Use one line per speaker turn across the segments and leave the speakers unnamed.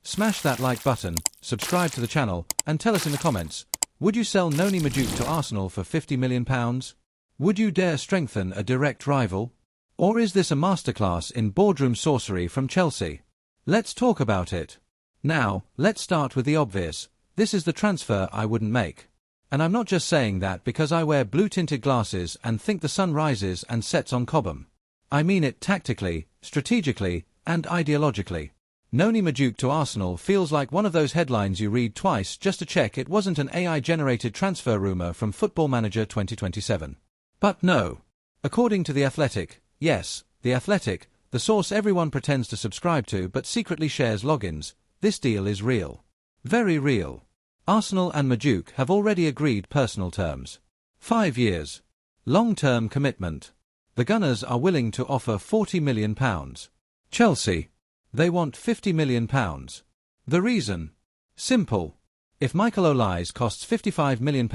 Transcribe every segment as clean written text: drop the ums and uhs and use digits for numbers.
Smash that like button, subscribe to the channel, and tell us in the comments, would you sell Noni Madueke to Arsenal for £50 million? Would you dare strengthen a direct rival? Or is this a masterclass in boardroom sorcery from Chelsea? Let's talk about it. Now, let's start with the obvious. This is the transfer I wouldn't make. And I'm not just saying that because I wear blue-tinted glasses and think the sun rises and sets on Cobham. I mean it tactically, strategically, and ideologically. Noni Madueke to Arsenal feels like one of those headlines you read twice just to check it wasn't an AI-generated transfer rumour from Football Manager 2027. But no. According to The Athletic, yes, The Athletic, the source everyone pretends to subscribe to but secretly shares logins, this deal is real. Very real. Arsenal and Madueke have already agreed personal terms. 5 years. Long-term commitment. The Gunners are willing to offer £40 million. Chelsea. They want £50 million. The reason? Simple. If Michael Olise costs £55 million,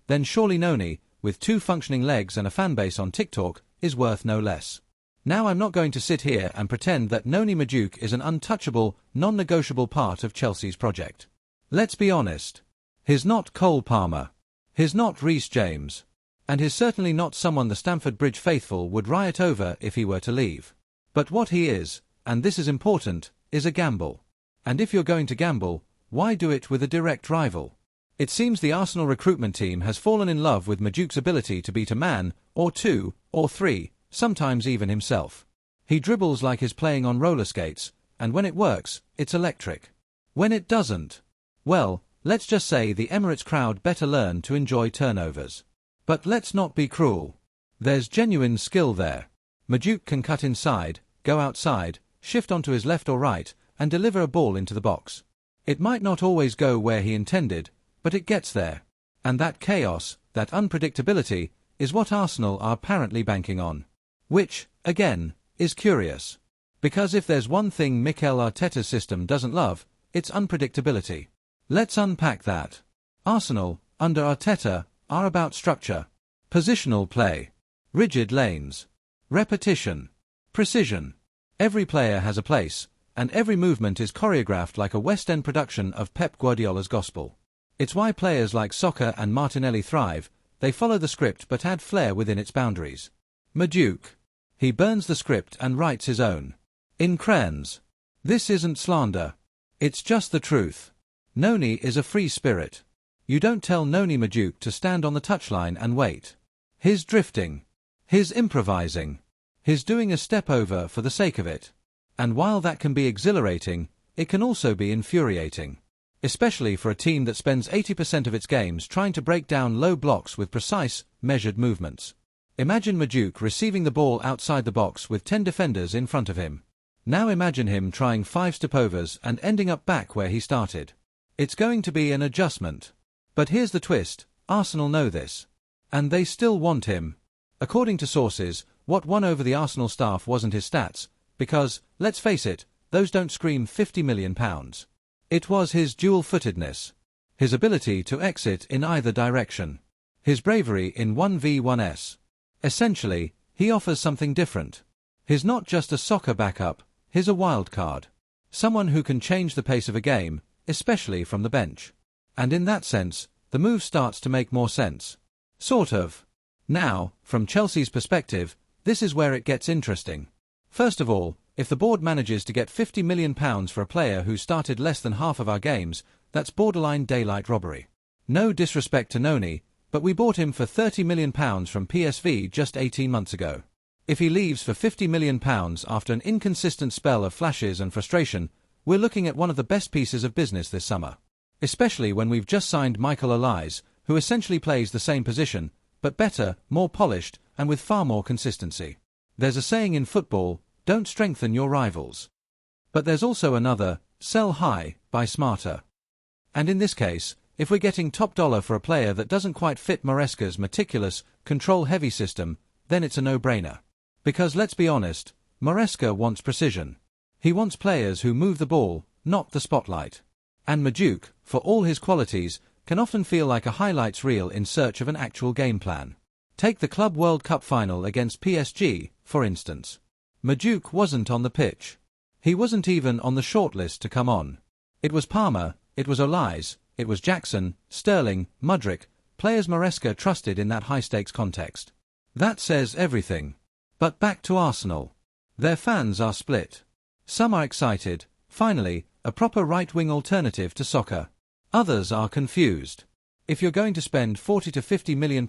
then surely Noni, with 2 functioning legs and a fanbase on TikTok, is worth no less. Now I'm not going to sit here and pretend that Noni Madueke is an untouchable, non-negotiable part of Chelsea's project. Let's be honest. He's not Cole Palmer. He's not Reece James. And he's certainly not someone the Stamford Bridge faithful would riot over if he were to leave. But what he is, and this is important, is a gamble. And if you're going to gamble, why do it with a direct rival? It seems the Arsenal recruitment team has fallen in love with Madueke's ability to beat a man, or 2, or 3, sometimes even himself. He dribbles like he's playing on roller skates, and when it works, it's electric. When it doesn't, well, let's just say the Emirates crowd better learn to enjoy turnovers. But let's not be cruel. There's genuine skill there. Madueke can cut inside, go outside, shift onto his left or right, and deliver a ball into the box. It might not always go where he intended, but it gets there. And that chaos, that unpredictability, is what Arsenal are apparently banking on. Which, again, is curious. Because if there's one thing Mikel Arteta's system doesn't love, it's unpredictability. Let's unpack that. Arsenal, under Arteta, are about structure, positional play, rigid lanes, repetition, precision. Every player has a place, and every movement is choreographed like a West End production of Pep Guardiola's gospel. It's why players like Saka and Martinelli thrive. They follow the script but add flair within its boundaries. Madueke. He burns the script and writes his own. In crayons. This isn't slander. It's just the truth. Noni is a free spirit. You don't tell Noni Madueke to stand on the touchline and wait. He's drifting. He's improvising. He's doing a step over for the sake of it. And while that can be exhilarating, it can also be infuriating. Especially for a team that spends 80% of its games trying to break down low blocks with precise, measured movements. Imagine Madueke receiving the ball outside the box with 10 defenders in front of him. Now imagine him trying 5 step-overs and ending up back where he started. It's going to be an adjustment. But here's the twist, Arsenal know this. And they still want him. According to sources, what won over the Arsenal staff wasn't his stats, because, let's face it, those don't scream £50 million. It was his dual-footedness. His ability to exit in either direction. His bravery in 1v1s. Essentially, he offers something different. He's not just a soccer backup, he's a wildcard. Someone who can change the pace of a game, especially from the bench. And in that sense, the move starts to make more sense. Sort of. Now, from Chelsea's perspective, this is where it gets interesting. First of all, if the board manages to get £50 million for a player who started less than half of our games, that's borderline daylight robbery. No disrespect to Noni, but we bought him for £30 million from PSV just 18 months ago. If he leaves for £50 million after an inconsistent spell of flashes and frustration, we're looking at one of the best pieces of business this summer. Especially when we've just signed Michael Olise, who essentially plays the same position, but better, more polished, and with far more consistency. There's a saying in football, don't strengthen your rivals. But there's also another, sell high, buy smarter. And in this case, if we're getting top dollar for a player that doesn't quite fit Maresca's meticulous, control-heavy system, then it's a no-brainer. Because let's be honest, Maresca wants precision. He wants players who move the ball, not the spotlight. And Madueke, for all his qualities, can often feel like a highlights reel in search of an actual game plan. Take the Club World Cup final against PSG, for instance. Madueke wasn't on the pitch. He wasn't even on the shortlist to come on. It was Palmer, it was Olise, it was Jackson, Sterling, Mudryk, players Maresca trusted in that high-stakes context. That says everything. But back to Arsenal. Their fans are split. Some are excited, finally, a proper right-wing alternative to Saka. Others are confused. If you're going to spend £40 to £50 million,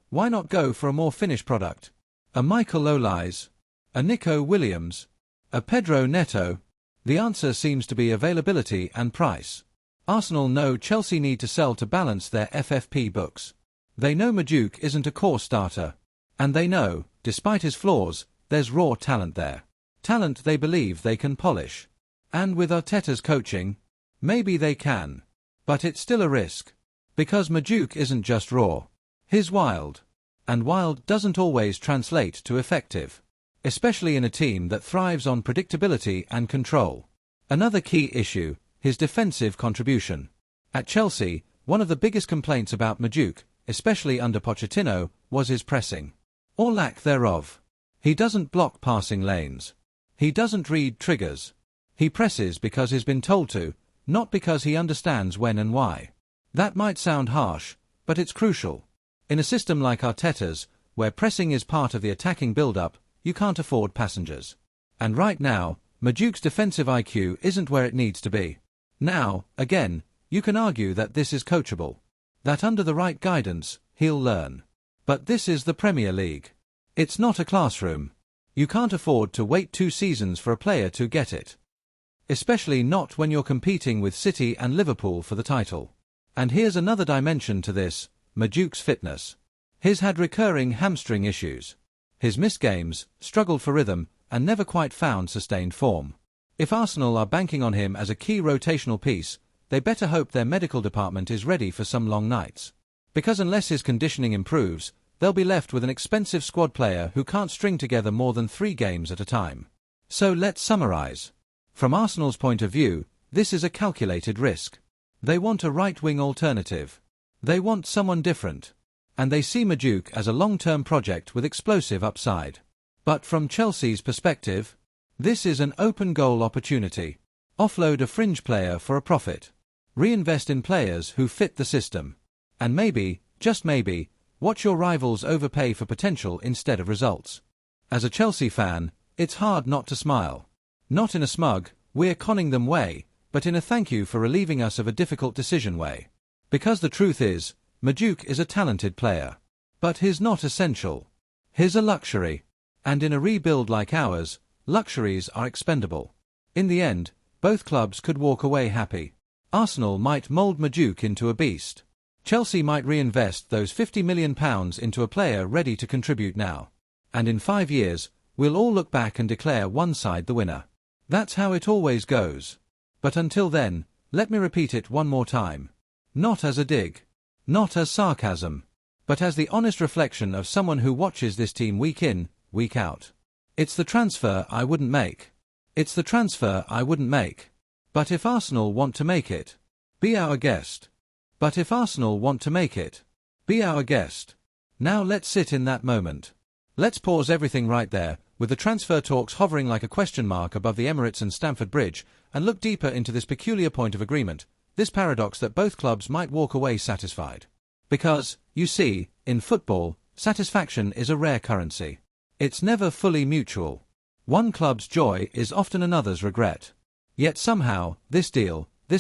why not go for a more finished product? A Michael Olise? A Nico Williams? A Pedro Neto? The answer seems to be availability and price. Arsenal know Chelsea need to sell to balance their FFP books. They know Madueke isn't a core starter. And they know, despite his flaws, there's raw talent there. Talent they believe they can polish. And with Arteta's coaching, maybe they can. But it's still a risk. Because Madueke isn't just raw. He's wild. And wild doesn't always translate to effective. Especially in a team that thrives on predictability and control. Another key issue, his defensive contribution. At Chelsea, one of the biggest complaints about Madueke, especially under Pochettino, was his pressing. Or lack thereof. He doesn't block passing lanes. He doesn't read triggers. He presses because he's been told to, not because he understands when and why. That might sound harsh, but it's crucial. In a system like Arteta's, where pressing is part of the attacking build-up, you can't afford passengers. And right now, Madueke's defensive IQ isn't where it needs to be. Now, again, you can argue that this is coachable. That under the right guidance, he'll learn. But this is the Premier League. It's not a classroom. You can't afford to wait 2 seasons for a player to get it. Especially not when you're competing with City and Liverpool for the title. And here's another dimension to this, Madueke's fitness. He's had recurring hamstring issues. His missed games, struggled for rhythm, and never quite found sustained form. If Arsenal are banking on him as a key rotational piece, they better hope their medical department is ready for some long nights. Because unless his conditioning improves, they'll be left with an expensive squad player who can't string together more than 3 games at a time. So let's summarize. From Arsenal's point of view, this is a calculated risk. They want a right-wing alternative. They want someone different. And they see Madueke as a long-term project with explosive upside. But from Chelsea's perspective, this is an open-goal opportunity. Offload a fringe player for a profit. Reinvest in players who fit the system. And maybe, just maybe, watch your rivals overpay for potential instead of results. As a Chelsea fan, it's hard not to smile. Not in a smug, we're conning them way, but in a thank you for relieving us of a difficult decision way. Because the truth is, Madueke is a talented player. But he's not essential. He's a luxury. And in a rebuild like ours, luxuries are expendable. In the end, both clubs could walk away happy. Arsenal might mould Madueke into a beast. Chelsea might reinvest those £50 million into a player ready to contribute now. And in 5 years, we'll all look back and declare one side the winner. That's how it always goes. But until then, let me repeat it one more time. Not as a dig. Not as sarcasm. But as the honest reflection of someone who watches this team week in, week out. It's the transfer I wouldn't make. It's the transfer I wouldn't make. But if Arsenal want to make it, be our guest. But if Arsenal want to make it, be our guest. Now let's sit in that moment. Let's pause everything right there, with the transfer talks hovering like a question mark above the Emirates and Stamford Bridge, and look deeper into this peculiar point of agreement, this paradox that both clubs might walk away satisfied. Because, you see, in football, satisfaction is a rare currency. It's never fully mutual. One club's joy is often another's regret. Yet somehow, this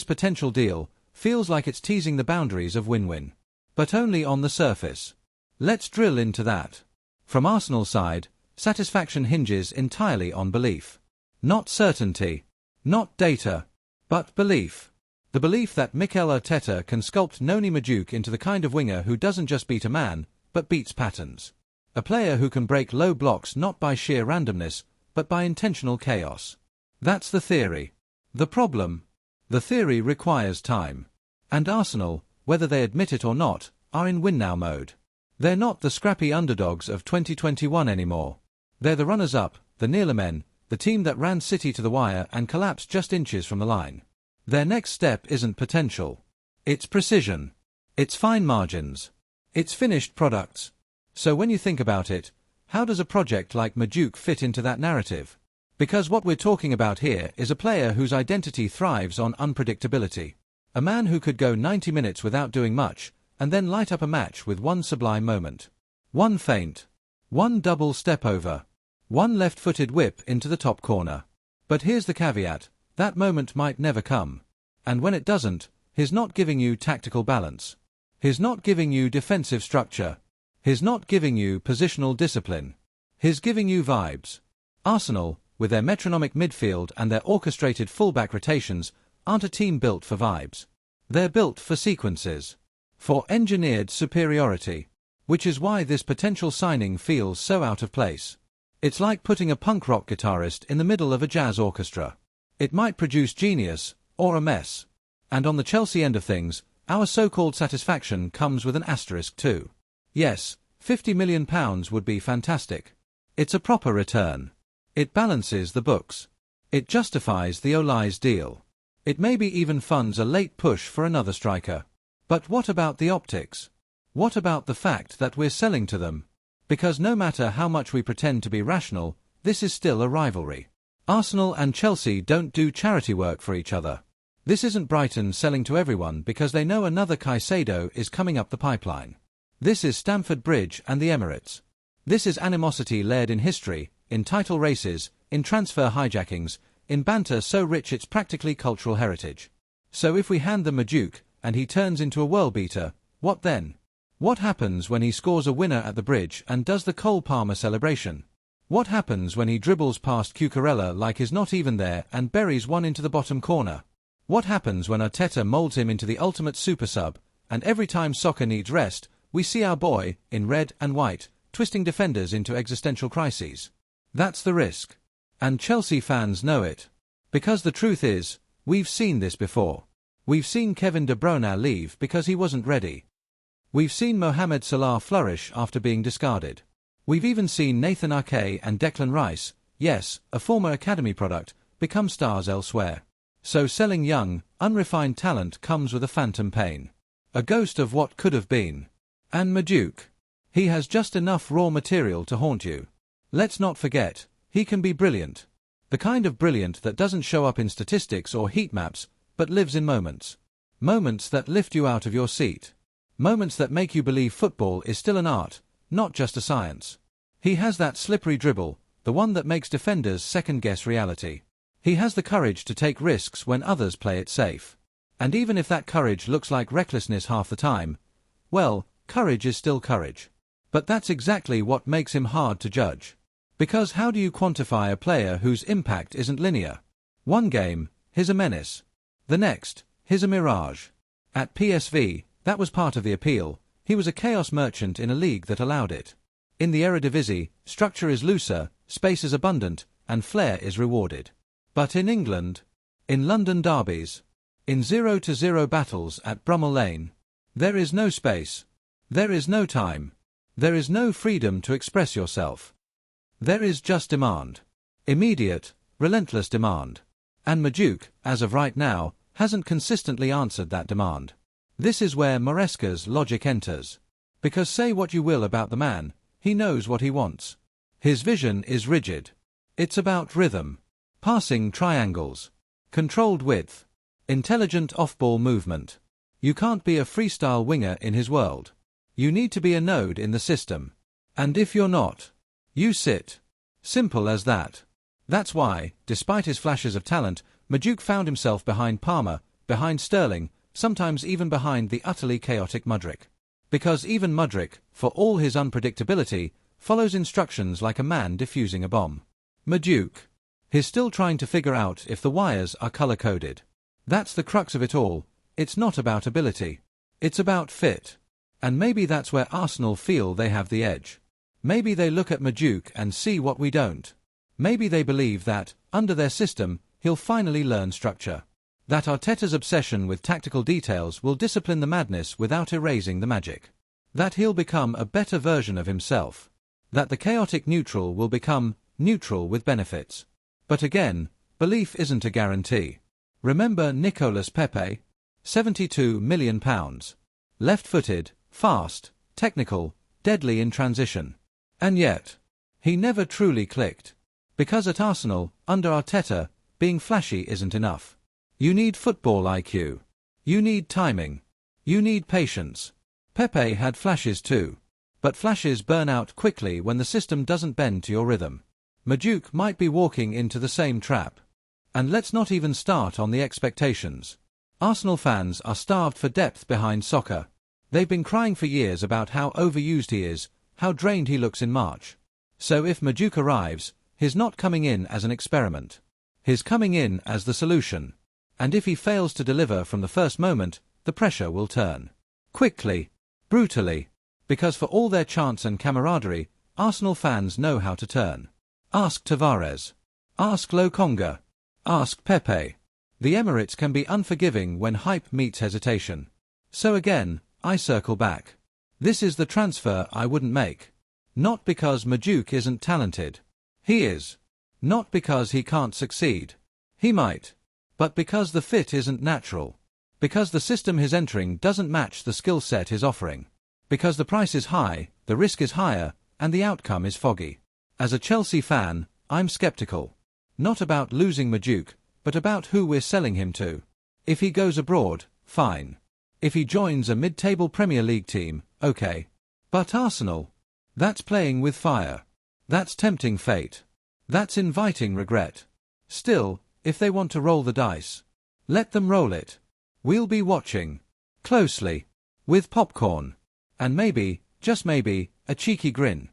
potential deal, feels like it's teasing the boundaries of win-win. But only on the surface. Let's drill into that. From Arsenal's side, satisfaction hinges entirely on belief. Not certainty. Not data. But belief. The belief that Mikel Arteta can sculpt Noni Madueke into the kind of winger who doesn't just beat a man, but beats patterns. A player who can break low blocks not by sheer randomness, but by intentional chaos. That's the theory. The problem? The theory requires time. And Arsenal, whether they admit it or not, are in win-now mode. They're not the scrappy underdogs of 2021 anymore. They're the runners-up, the nearly men, the team that ran City to the wire and collapsed just inches from the line. Their next step isn't potential. It's precision. It's fine margins. It's finished products. So when you think about it, how does a project like Madueke fit into that narrative? Because what we're talking about here is a player whose identity thrives on unpredictability. A man who could go 90 minutes without doing much, and then light up a match with one sublime moment. One feint. One double step over. One left-footed whip into the top corner. But here's the caveat, that moment might never come. And when it doesn't, he's not giving you tactical balance. He's not giving you defensive structure. He's not giving you positional discipline. He's giving you vibes. Arsenal, with their metronomic midfield and their orchestrated fullback rotations, aren't a team built for vibes. They're built for sequences. For engineered superiority. Which is why this potential signing feels so out of place. It's like putting a punk rock guitarist in the middle of a jazz orchestra. It might produce genius, or a mess. And on the Chelsea end of things, our so-called satisfaction comes with an asterisk too. Yes, £50 million would be fantastic. It's a proper return. It balances the books. It justifies the Olise deal. It maybe even funds a late push for another striker. But what about the optics? What about the fact that we're selling to them? Because no matter how much we pretend to be rational, this is still a rivalry. Arsenal and Chelsea don't do charity work for each other. This isn't Brighton selling to everyone because they know another Caicedo is coming up the pipeline. This is Stamford Bridge and the Emirates. This is animosity layered in history, in title races, in transfer hijackings, in banter so rich it's practically cultural heritage. So if we hand them Madueke, and he turns into a world beater, what then? What happens when he scores a winner at the bridge and does the Cole Palmer celebration? What happens when he dribbles past Cucurella like he's not even there and buries one into the bottom corner? What happens when Arteta molds him into the ultimate super sub, and every time soccer needs rest, we see our boy, in red and white, twisting defenders into existential crises? That's the risk. And Chelsea fans know it. Because the truth is, we've seen this before. We've seen Kevin De Bruyne leave because he wasn't ready. We've seen Mohamed Salah flourish after being discarded. We've even seen Nathan Ake and Declan Rice, yes, a former academy product, become stars elsewhere. So selling young, unrefined talent comes with a phantom pain. A ghost of what could have been. And Madueke. He has just enough raw material to haunt you. Let's not forget, he can be brilliant. The kind of brilliant that doesn't show up in statistics or heat maps, but lives in moments. Moments that lift you out of your seat. Moments that make you believe football is still an art, not just a science. He has that slippery dribble, the one that makes defenders second-guess reality. He has the courage to take risks when others play it safe. And even if that courage looks like recklessness half the time, well, courage is still courage. But that's exactly what makes him hard to judge. Because how do you quantify a player whose impact isn't linear? One game, he's a menace. The next, he's a mirage. At PSV, that was part of the appeal. He was a chaos merchant in a league that allowed it. In the Eredivisie, structure is looser, space is abundant, and flair is rewarded. But in England, in London derbies, in 0-0 battles at Brummel Lane, there is no space. There is no time. There is no freedom to express yourself. There is just demand. Immediate, relentless demand. And Madueke, as of right now, hasn't consistently answered that demand. This is where Maresca's logic enters. Because say what you will about the man, he knows what he wants. His vision is rigid. It's about rhythm. Passing triangles. Controlled width. Intelligent off-ball movement. You can't be a freestyle winger in his world. You need to be a node in the system. And if you're not, you sit. Simple as that. That's why, despite his flashes of talent, Madueke found himself behind Palmer, behind Sterling, sometimes even behind the utterly chaotic Mudryk. Because even Mudryk, for all his unpredictability, follows instructions like a man defusing a bomb. Madueke. He's still trying to figure out if the wires are color-coded. That's the crux of it all. It's not about ability. It's about fit. And maybe that's where Arsenal feel they have the edge. Maybe they look at Madueke and see what we don't. Maybe they believe that, under their system, he'll finally learn structure. That Arteta's obsession with tactical details will discipline the madness without erasing the magic. That he'll become a better version of himself. That the chaotic neutral will become neutral with benefits. But again, belief isn't a guarantee. Remember Nicolas Pepe? £72 million. Left-footed, fast, technical, deadly in transition. And yet, he never truly clicked. Because at Arsenal, under Arteta, being flashy isn't enough. You need football IQ. You need timing. You need patience. Pepe had flashes too. But flashes burn out quickly when the system doesn't bend to your rhythm. Madueke might be walking into the same trap. And let's not even start on the expectations. Arsenal fans are starved for depth behind Saka. They've been crying for years about how overused he is, how drained he looks in March. So if Madueke arrives, he's not coming in as an experiment. He's coming in as the solution. And if he fails to deliver from the first moment, the pressure will turn. Quickly. Brutally. Because for all their chants and camaraderie, Arsenal fans know how to turn. Ask Tavares. Ask Lokonga. Ask Pepe. The Emirates can be unforgiving when hype meets hesitation. So again, I circle back. This is the transfer I wouldn't make. Not because Madueke isn't talented. He is. Not because he can't succeed. He might. But because the fit isn't natural. Because the system he's entering doesn't match the skill set he's offering. Because the price is high, the risk is higher, and the outcome is foggy. As a Chelsea fan, I'm skeptical. Not about losing Madueke, but about who we're selling him to. If he goes abroad, fine. If he joins a mid-table Premier League team, okay. But Arsenal? That's playing with fire. That's tempting fate. That's inviting regret. Still, if they want to roll the dice, let them roll it. We'll be watching. Closely. With popcorn. And maybe, just maybe, a cheeky grin.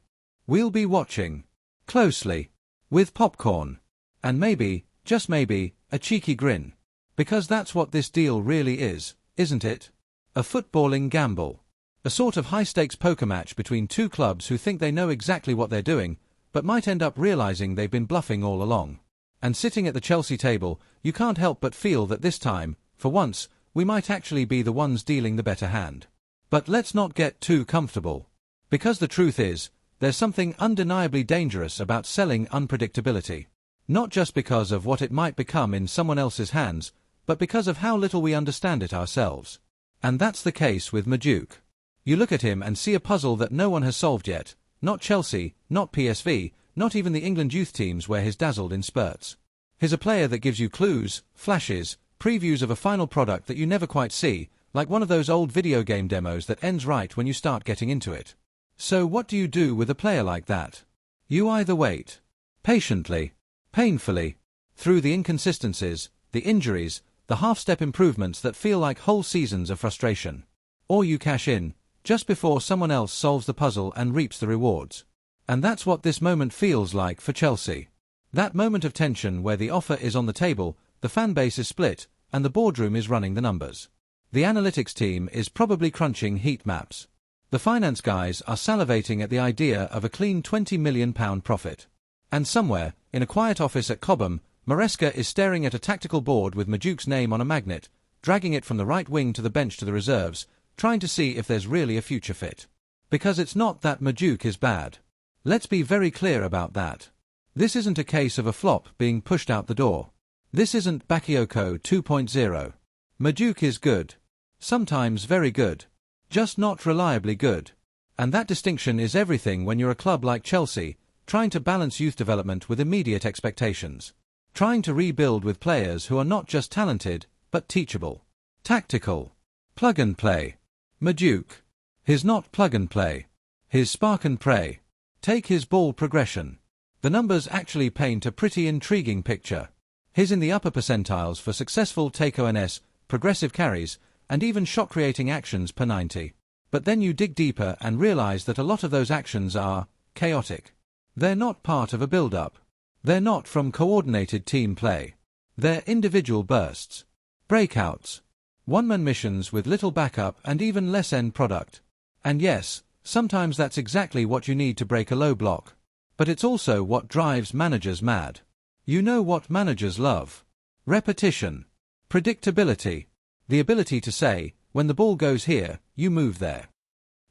We'll be watching. Closely. With popcorn. And maybe, just maybe, a cheeky grin. Because that's what this deal really is, isn't it? A footballing gamble. A sort of high-stakes poker match between two clubs who think they know exactly what they're doing, but might end up realizing they've been bluffing all along. And sitting at the Chelsea table, you can't help but feel that this time, for once, we might actually be the ones dealing the better hand. But let's not get too comfortable. Because the truth is, there's something undeniably dangerous about selling unpredictability. Not just because of what it might become in someone else's hands, but because of how little we understand it ourselves. And that's the case with Madueke. You look at him and see a puzzle that no one has solved yet. Not Chelsea, not PSV, not even the England youth teams where he's dazzled in spurts. He's a player that gives you clues, flashes, previews of a final product that you never quite see, like one of those old video game demos that ends right when you start getting into it. So what do you do with a player like that? You either wait. Patiently. Painfully. Through the inconsistencies, the injuries, the half-step improvements that feel like whole seasons of frustration. Or you cash in, just before someone else solves the puzzle and reaps the rewards. And that's what this moment feels like for Chelsea. That moment of tension where the offer is on the table, the fan base is split, and the boardroom is running the numbers. The analytics team is probably crunching heat maps. The finance guys are salivating at the idea of a clean £20 million profit. And somewhere, in a quiet office at Cobham, Maresca is staring at a tactical board with Madueke's name on a magnet, dragging it from the right wing to the bench to the reserves, trying to see if there's really a future fit. Because it's not that Madueke is bad. Let's be very clear about that. This isn't a case of a flop being pushed out the door. This isn't Bakayoko 2.0. Madueke is good. Sometimes very good. Just not reliably good. And that distinction is everything when you're a club like Chelsea, trying to balance youth development with immediate expectations. Trying to rebuild with players who are not just talented, but teachable. Tactical. Plug and play. Madueke. He's not plug and play. He's spark and pray. Take his ball progression. The numbers actually paint a pretty intriguing picture. He's in the upper percentiles for successful take-ons, progressive carries, and even shot-creating actions per 90. But then you dig deeper and realize that a lot of those actions are chaotic. They're not part of a build-up. They're not from coordinated team play. They're individual bursts. Breakouts. One-man missions with little backup and even less end product. And yes, sometimes that's exactly what you need to break a low block. But it's also what drives managers mad. You know what managers love. Repetition. Predictability. The ability to say, when the ball goes here, you move there.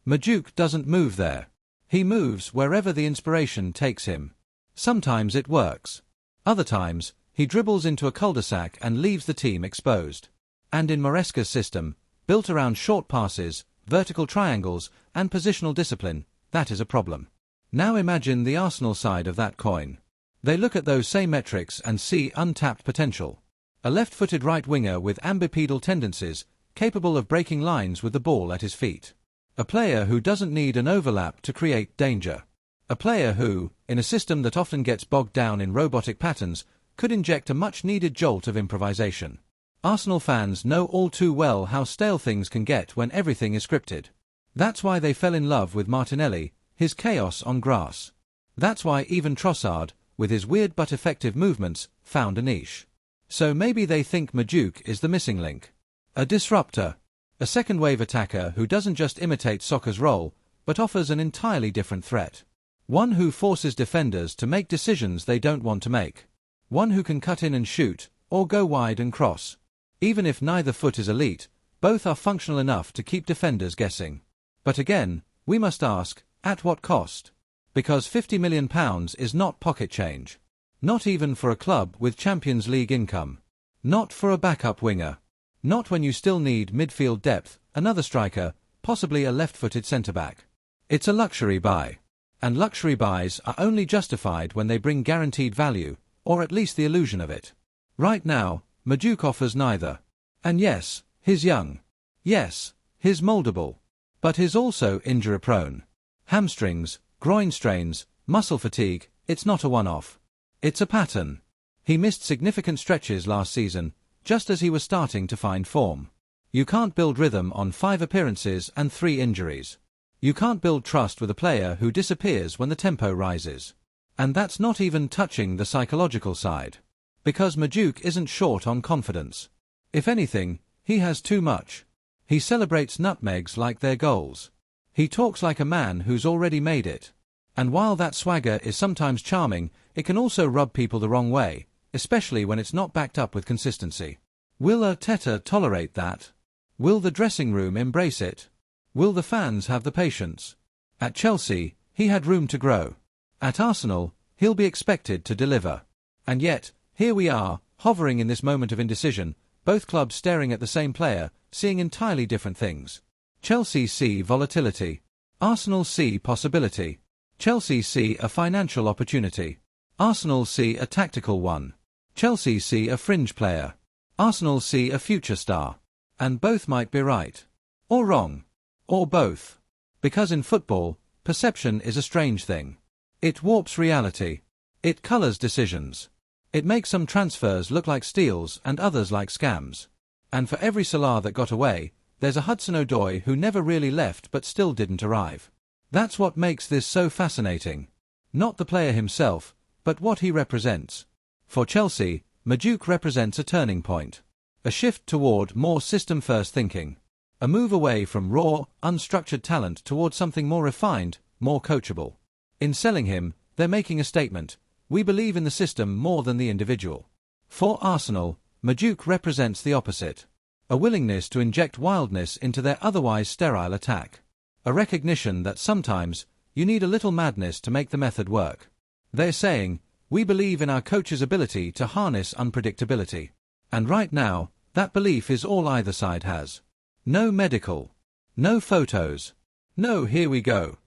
Madueke doesn't move there. He moves wherever the inspiration takes him. Sometimes it works. Other times, he dribbles into a cul-de-sac and leaves the team exposed. And in Maresca's system, built around short passes, vertical triangles, and positional discipline, that is a problem. Now imagine the Arsenal side of that coin. They look at those same metrics and see untapped potential. A left-footed right winger with ambipedal tendencies, capable of breaking lines with the ball at his feet. A player who doesn't need an overlap to create danger. A player who, in a system that often gets bogged down in robotic patterns, could inject a much-needed jolt of improvisation. Arsenal fans know all too well how stale things can get when everything is scripted. That's why they fell in love with Martinelli, his chaos on grass. That's why even Trossard, with his weird but effective movements, found a niche. So maybe they think Madueke is the missing link. A disruptor. A second-wave attacker who doesn't just imitate Saka's role, but offers an entirely different threat. One who forces defenders to make decisions they don't want to make. One who can cut in and shoot, or go wide and cross. Even if neither foot is elite, both are functional enough to keep defenders guessing. But again, we must ask, at what cost? Because £50 million is not pocket change. Not even for a club with Champions League income. Not for a backup winger. Not when you still need midfield depth, another striker, possibly a left-footed centre-back. It's a luxury buy. And luxury buys are only justified when they bring guaranteed value, or at least the illusion of it. Right now, Madueke offers neither. And yes, he's young. Yes, he's moldable. But he's also injury-prone. Hamstrings, groin strains, muscle fatigue, it's not a one-off. It's a pattern. He missed significant stretches last season, just as he was starting to find form. You can't build rhythm on 5 appearances and 3 injuries. You can't build trust with a player who disappears when the tempo rises. And that's not even touching the psychological side. Because Madueke isn't short on confidence. If anything, he has too much. He celebrates nutmegs like they're goals. He talks like a man who's already made it. And while that swagger is sometimes charming, it can also rub people the wrong way, especially when it's not backed up with consistency. Will Arteta tolerate that? Will the dressing room embrace it? Will the fans have the patience? At Chelsea, he had room to grow. At Arsenal, he'll be expected to deliver. And yet, here we are, hovering in this moment of indecision, both clubs staring at the same player, seeing entirely different things. Chelsea see volatility. Arsenal see possibility. Chelsea see a financial opportunity. Arsenal see a tactical one. Chelsea see a fringe player. Arsenal see a future star. And both might be right. Or wrong. Or both. Because in football, perception is a strange thing. It warps reality. It colors decisions. It makes some transfers look like steals and others like scams. And for every Salah that got away, there's a Hudson-Odoi who never really left but still didn't arrive. That's what makes this so fascinating. Not the player himself, but what he represents. For Chelsea, Madueke represents a turning point. A shift toward more system-first thinking. A move away from raw, unstructured talent towards something more refined, more coachable. In selling him, they're making a statement. We believe in the system more than the individual. For Arsenal, Madueke represents the opposite. A willingness to inject wildness into their otherwise sterile attack. A recognition that sometimes, you need a little madness to make the method work. They're saying, we believe in our coach's ability to harness unpredictability. And right now, that belief is all either side has. No medical. No photos. No here we go.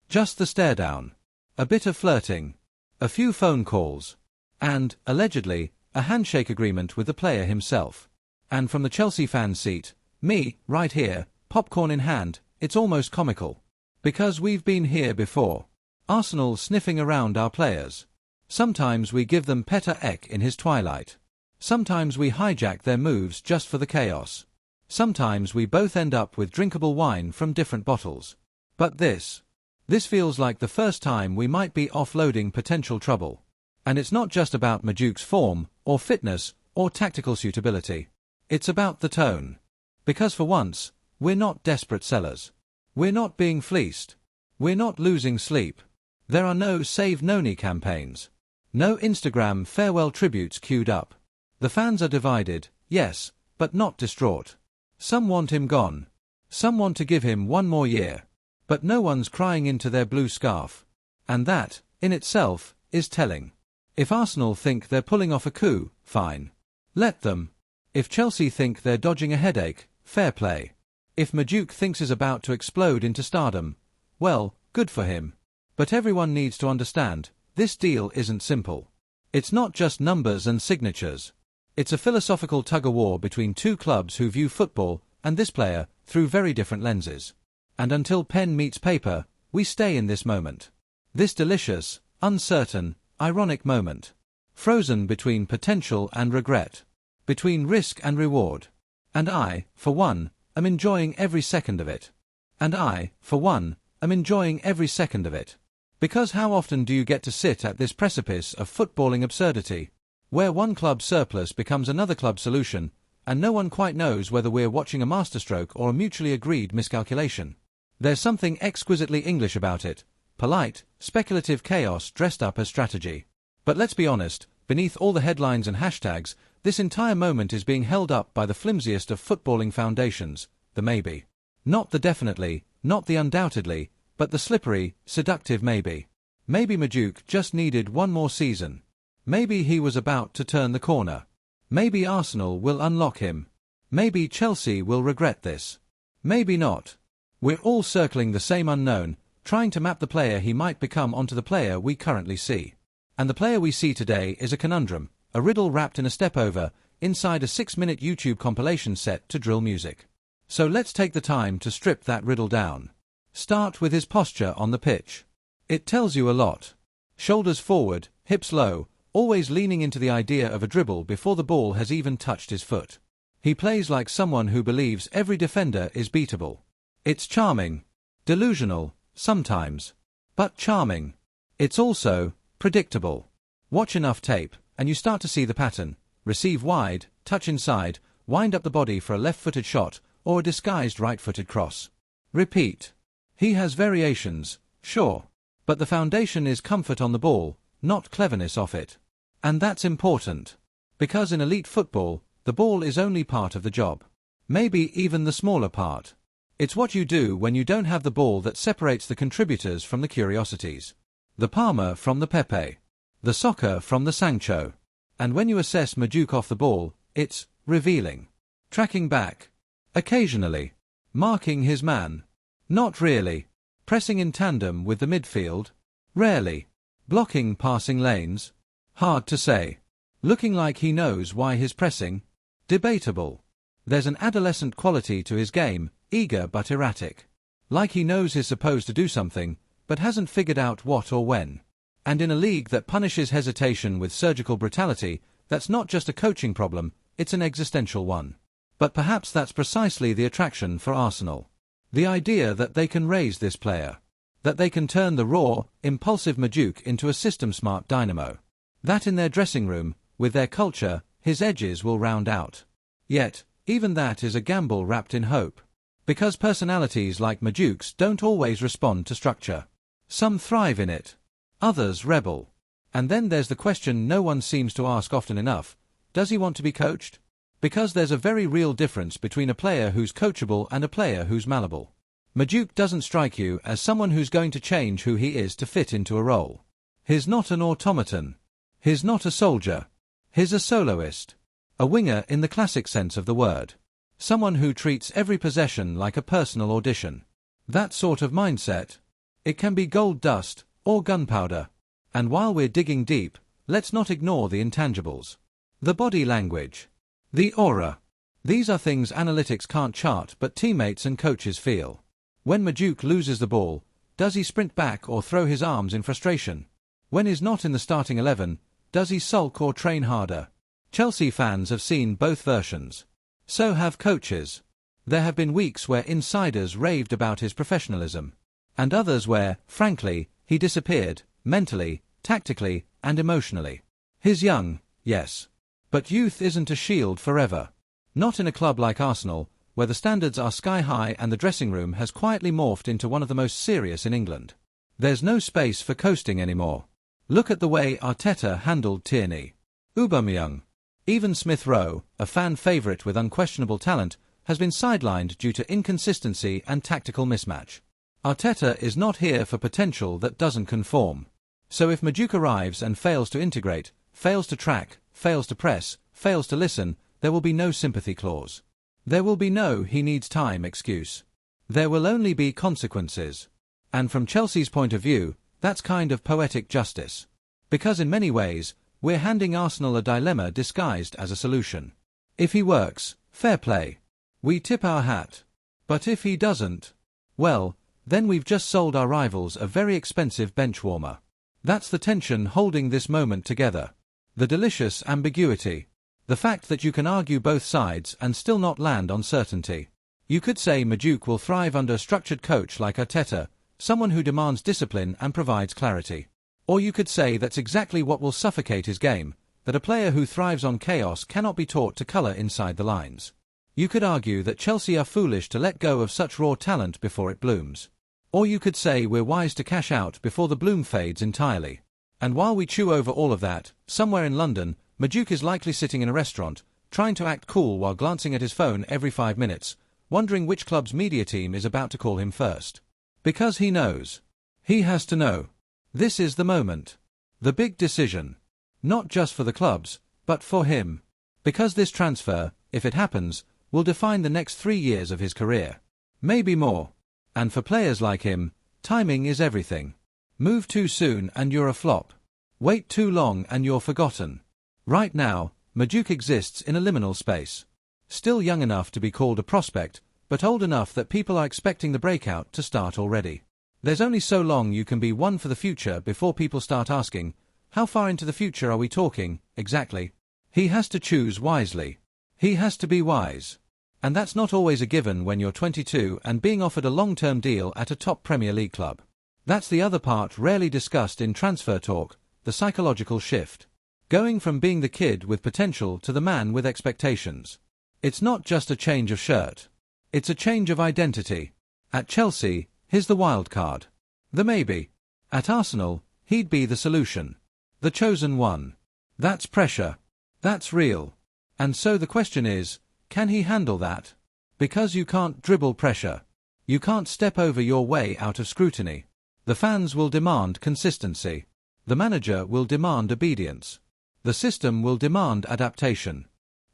Just the stare down. A bit of flirting. A few phone calls. And, allegedly, a handshake agreement with the player himself. And from the Chelsea fan seat, me, right here, popcorn in hand, it's almost comical. Because we've been here before. Arsenal sniffing around our players. Sometimes we give them Peter Ek in his twilight. Sometimes we hijack their moves just for the chaos. Sometimes we both end up with drinkable wine from different bottles. But this feels like the first time we might be offloading potential trouble. And it's not just about Madueke's form, or fitness, or tactical suitability. It's about the tone. Because for once, we're not desperate sellers. We're not being fleeced. We're not losing sleep. There are no Save Noni campaigns. No Instagram farewell tributes queued up. The fans are divided, yes, but not distraught. Some want him gone. Some want to give him one more year. But no one's crying into their blue scarf. And that, in itself, is telling. If Arsenal think they're pulling off a coup, fine. Let them. If Chelsea think they're dodging a headache, fair play. If Madueke thinks he's about to explode into stardom, well, good for him. But everyone needs to understand, this deal isn't simple. It's not just numbers and signatures. It's a philosophical tug-of-war between two clubs who view football and this player through very different lenses. And until pen meets paper, we stay in this moment. This delicious, uncertain, ironic moment. Frozen between potential and regret. Between risk and reward. And I, for one, am enjoying every second of it. And I, for one, am enjoying every second of it. Because how often do you get to sit at this precipice of footballing absurdity, where one club's surplus becomes another club's solution, and no one quite knows whether we're watching a masterstroke or a mutually agreed miscalculation? There's something exquisitely English about it, polite, speculative chaos dressed up as strategy. But let's be honest, beneath all the headlines and hashtags, this entire moment is being held up by the flimsiest of footballing foundations, the maybe. Not the definitely, not the undoubtedly, but the slippery, seductive maybe. Maybe Madueke just needed one more season. Maybe he was about to turn the corner. Maybe Arsenal will unlock him. Maybe Chelsea will regret this. Maybe not. We're all circling the same unknown, trying to map the player he might become onto the player we currently see. And the player we see today is a conundrum, a riddle wrapped in a step-over, inside a 6-minute YouTube compilation set to drill music. So let's take the time to strip that riddle down. Start with his posture on the pitch. It tells you a lot. Shoulders forward, hips low, always leaning into the idea of a dribble before the ball has even touched his foot. He plays like someone who believes every defender is beatable. It's charming. Delusional, sometimes. But charming. It's also predictable. Watch enough tape, and you start to see the pattern. Receive wide, touch inside, wind up the body for a left-footed shot, or a disguised right-footed cross. Repeat. He has variations, sure. But the foundation is comfort on the ball, not cleverness off it. And that's important. Because in elite football, the ball is only part of the job. Maybe even the smaller part. It's what you do when you don't have the ball that separates the contributors from the curiosities. The Parma from the Pepe. The Soccer from the Sancho. And when you assess Madueke off the ball, it's revealing. Tracking back. Occasionally. Marking his man. Not really. Pressing in tandem with the midfield. Rarely. Blocking passing lanes. Hard to say. Looking like he knows why he's pressing. Debatable. There's an adolescent quality to his game, eager but erratic. Like he knows he's supposed to do something, but hasn't figured out what or when. And in a league that punishes hesitation with surgical brutality, that's not just a coaching problem, it's an existential one. But perhaps that's precisely the attraction for Arsenal. The idea that they can raise this player. That they can turn the raw, impulsive Madueke into a system-smart dynamo. That in their dressing room, with their culture, his edges will round out. Yet, even that is a gamble wrapped in hope. Because personalities like Madueke's don't always respond to structure. Some thrive in it. Others rebel. And then there's the question no one seems to ask often enough. Does he want to be coached? Because there's a very real difference between a player who's coachable and a player who's malleable. Madueke doesn't strike you as someone who's going to change who he is to fit into a role. He's not an automaton. He's not a soldier. He's a soloist. A winger in the classic sense of the word. Someone who treats every possession like a personal audition. That sort of mindset. It can be gold dust or gunpowder. And while we're digging deep, let's not ignore the intangibles. The body language. The aura. These are things analytics can't chart but teammates and coaches feel. When Madueke loses the ball, does he sprint back or throw his arms in frustration? When he's not in the starting 11, does he sulk or train harder? Chelsea fans have seen both versions. So have coaches. There have been weeks where insiders raved about his professionalism. And others where, frankly, he disappeared, mentally, tactically, and emotionally. He's young, yes. But youth isn't a shield forever. Not in a club like Arsenal, where the standards are sky high and the dressing room has quietly morphed into one of the most serious in England. There's no space for coasting anymore. Look at the way Arteta handled Tierney. Aubameyang. Even Smith Rowe, a fan favourite with unquestionable talent, has been sidelined due to inconsistency and tactical mismatch. Arteta is not here for potential that doesn't conform. So if Madueke arrives and fails to integrate, fails to track, fails to press, fails to listen, there will be no sympathy clause. There will be no "he needs time" excuse. There will only be consequences. And from Chelsea's point of view, that's kind of poetic justice. Because in many ways, We're handing Arsenal a dilemma disguised as a solution. If he works, fair play. We tip our hat. But if he doesn't, well, then we've just sold our rivals a very expensive bench warmer. That's the tension holding this moment together. The delicious ambiguity. The fact that you can argue both sides and still not land on certainty. You could say Madueke will thrive under a structured coach like Arteta, someone who demands discipline and provides clarity. Or you could say that's exactly what will suffocate his game, that a player who thrives on chaos cannot be taught to colour inside the lines. You could argue that Chelsea are foolish to let go of such raw talent before it blooms. Or you could say we're wise to cash out before the bloom fades entirely. And while we chew over all of that, somewhere in London, Madueke is likely sitting in a restaurant, trying to act cool while glancing at his phone every 5 minutes, wondering which club's media team is about to call him first. Because he knows. He has to know. This is the moment. The big decision. Not just for the clubs, but for him. Because this transfer, if it happens, will define the next 3 years of his career. Maybe more. And for players like him, timing is everything. Move too soon and you're a flop. Wait too long and you're forgotten. Right now, Madueke exists in a liminal space. Still young enough to be called a prospect, but old enough that people are expecting the breakout to start already. There's only so long you can be one for the future before people start asking, how far into the future are we talking, exactly? He has to choose wisely. He has to be wise. And that's not always a given when you're 22 and being offered a long-term deal at a top Premier League club. That's the other part rarely discussed in transfer talk, the psychological shift. Going from being the kid with potential to the man with expectations. It's not just a change of shirt. It's a change of identity. At Chelsea, he's the wild card. The maybe. At Arsenal, he'd be the solution. The chosen one. That's pressure. That's real. And so the question is, can he handle that? Because you can't dribble pressure. You can't step over your way out of scrutiny. The fans will demand consistency. The manager will demand obedience. The system will demand adaptation.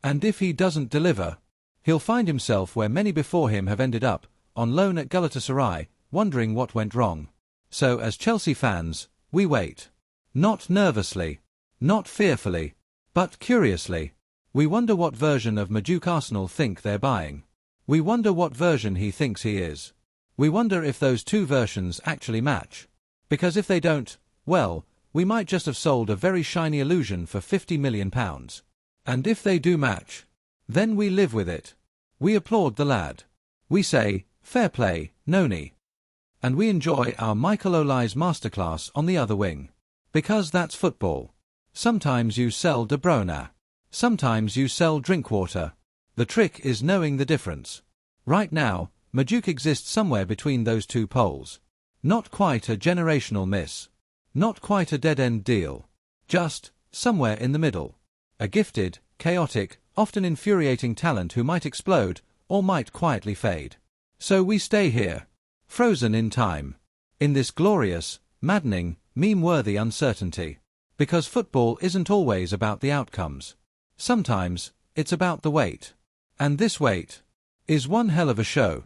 And if he doesn't deliver, he'll find himself where many before him have ended up, on loan at Galatasaray, wondering what went wrong. So as Chelsea fans, we wait. Not nervously, not fearfully, but curiously. We wonder what version of Madueke Arsenal think they're buying. We wonder what version he thinks he is. We wonder if those two versions actually match. Because if they don't, well, we might just have sold a very shiny illusion for £50 million. And if they do match, then we live with it. We applaud the lad. We say, fair play, Noni. And we enjoy our Michael Oli's masterclass on the other wing. Because that's football. Sometimes you sell De Bruyne. Sometimes you sell Drinkwater. The trick is knowing the difference. Right now, Madueke exists somewhere between those two poles. Not quite a generational miss. Not quite a dead-end deal. Just somewhere in the middle. A gifted, chaotic, often infuriating talent who might explode, or might quietly fade. So we stay here. Frozen in time. In this glorious, maddening, meme-worthy uncertainty. Because football isn't always about the outcomes. Sometimes, it's about the wait. And this wait is one hell of a show.